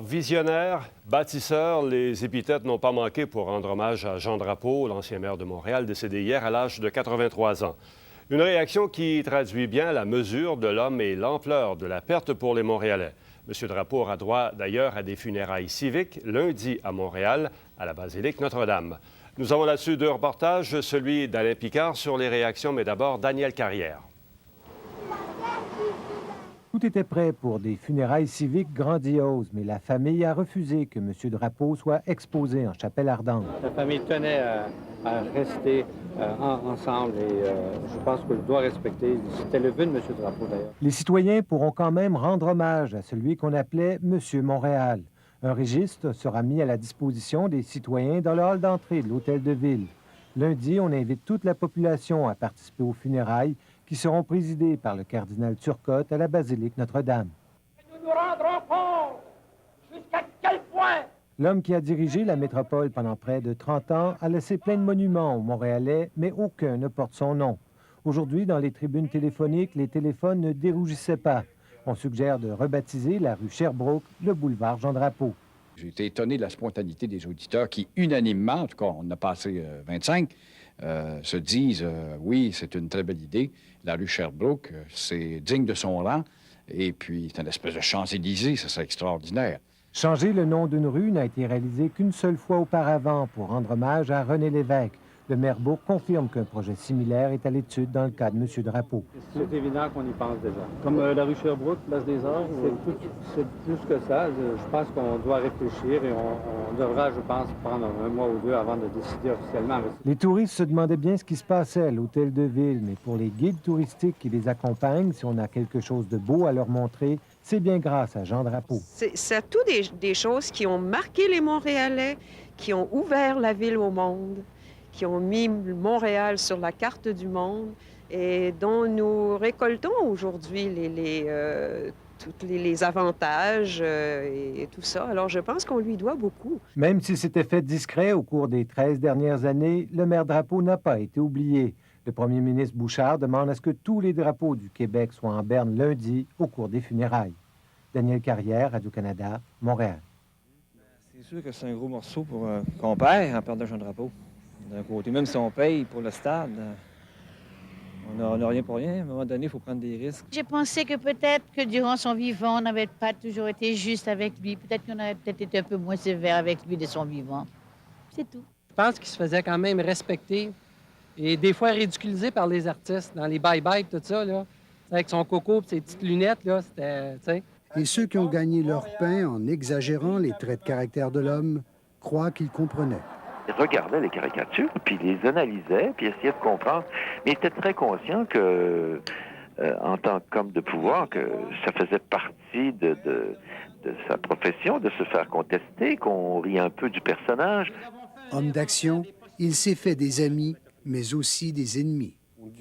Visionnaire, bâtisseur, les épithètes n'ont pas manqué pour rendre hommage à Jean Drapeau, l'ancien maire de Montréal, décédé hier à l'âge de 83 ans. Une réaction qui traduit bien la mesure de l'homme et l'ampleur de la perte pour les Montréalais. M. Drapeau aura droit d'ailleurs à des funérailles civiques lundi à Montréal, à la basilique Notre-Dame. Nous avons là-dessus deux reportages, celui d'Alain Picard sur les réactions, mais d'abord Daniel Carrière. Tout était prêt pour des funérailles civiques grandioses, mais la famille a refusé que M. Drapeau soit exposé en chapelle ardente. La famille tenait à rester ensemble et je pense que je dois respecter. C'était le vœu de M. Drapeau, d'ailleurs. Les citoyens pourront quand même rendre hommage à celui qu'on appelait M. Montréal. Un registre sera mis à la disposition des citoyens dans le hall d'entrée de l'Hôtel de Ville. Lundi, on invite toute la population à participer aux funérailles qui seront présidées par le cardinal Turcotte à la basilique Notre-Dame. Nous nous rendrons compte jusqu'à quel point L'homme qui a dirigé la métropole pendant près de 30 ans a laissé plein de monuments aux Montréalais, mais aucun ne porte son nom. Aujourd'hui, dans les tribunes téléphoniques, les téléphones ne dérougissaient pas. On suggère de rebaptiser la rue Sherbrooke le boulevard Jean Drapeau. J'ai été étonné de la spontanéité des auditeurs qui, unanimement, en tout cas, on a passé 25, se disent oui, c'est une très belle idée. La rue Sherbrooke, c'est digne de son rang. Et puis, c'est une espèce de Champs-Élysées, ça serait extraordinaire. Changer le nom d'une rue n'a été réalisé qu'une seule fois auparavant pour rendre hommage à René Lévesque. Le maire Bourque confirme qu'un projet similaire est à l'étude dans le cas de M. Drapeau. C'est évident qu'on y pense déjà. Comme la rue Sherbrooke, place des Arts? C'est plus que ça. Je pense qu'on doit réfléchir et on devra, je pense, prendre un mois ou deux avant de décider officiellement. Les touristes se demandaient bien ce qui se passait à l'Hôtel de Ville, mais pour les guides touristiques qui les accompagnent, si on a quelque chose de beau à leur montrer, c'est bien grâce à Jean Drapeau. C'est tout des choses qui ont marqué les Montréalais, qui ont ouvert la ville au monde, qui ont mis Montréal sur la carte du monde et dont nous récoltons aujourd'hui tous les avantages et tout ça. Alors, je pense qu'on lui doit beaucoup. Même si c'était fait discret au cours des 13 dernières années, le maire Drapeau n'a pas été oublié. Le premier ministre Bouchard demande à ce que tous les drapeaux du Québec soient en berne lundi au cours des funérailles. Daniel Carrière, Radio-Canada, Montréal. C'est sûr que c'est un gros morceau pour qu'on perd en perdant Jean Drapeau. D'un côté, même si on paye pour le stade, on n'a rien pour rien. À un moment donné, il faut prendre des risques. J'ai pensé que peut-être que durant son vivant, on n'avait pas toujours été juste avec lui. Peut-être qu'on aurait peut-être été un peu moins sévère avec lui de son vivant. C'est tout. Je pense qu'il se faisait quand même respecter et des fois ridiculisé par les artistes dans les bye-bye, tout ça, là. Avec son coco et ses petites lunettes, là, c'était, tu sais. Et ceux qui ont gagné leur pain en exagérant les traits de caractère de l'homme croient qu'ils comprenaient. Il regardait les caricatures, puis il les analysait, puis essayait de comprendre. Mais il était très conscient que, en tant qu'homme de pouvoir, que ça faisait partie de sa profession, de se faire contester, qu'on rit un peu du personnage. Homme d'action, il s'est fait des amis, mais aussi des ennemis.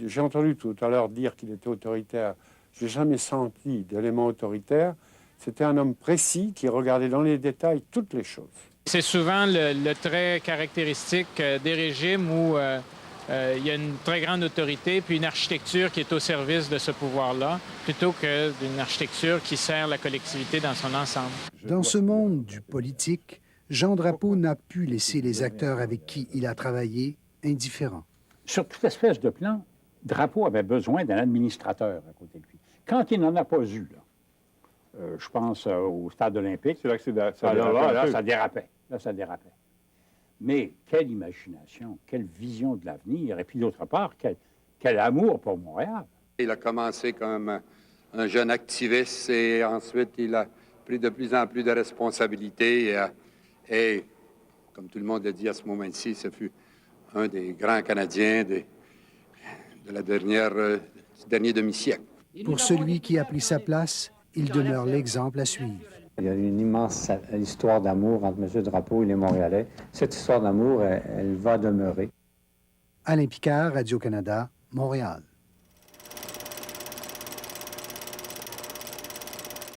J'ai entendu tout à l'heure dire qu'il était autoritaire. Je n'ai jamais senti d'élément autoritaire. C'était un homme précis qui regardait dans les détails toutes les choses. C'est souvent le trait caractéristique des régimes où il y a une très grande autorité puis une architecture qui est au service de ce pouvoir-là, plutôt que d'une architecture qui sert la collectivité dans son ensemble. Dans ce monde du politique, Jean Drapeau n'a pu laisser les acteurs avec qui il a travaillé indifférents. Sur toute espèce de plan, Drapeau avait besoin d'un administrateur à côté de lui. Quand il n'en a pas eu, là, je pense au stade olympique. C'est là que ça dérapait. Là, ça dérapait. Mais quelle imagination, quelle vision de l'avenir. Et puis, d'autre part, quel amour pour Montréal. Il a commencé comme un jeune activiste et ensuite, il a pris de plus en plus de responsabilités. Et comme tout le monde a dit à ce moment-ci, ce fut un des grands Canadiens du dernier demi-siècle. Pour celui qui a pris sa place, il demeure l'exemple à suivre. Il y a une immense histoire d'amour entre M. Drapeau et les Montréalais. Cette histoire d'amour, elle va demeurer. Alain Picard, Radio-Canada, Montréal.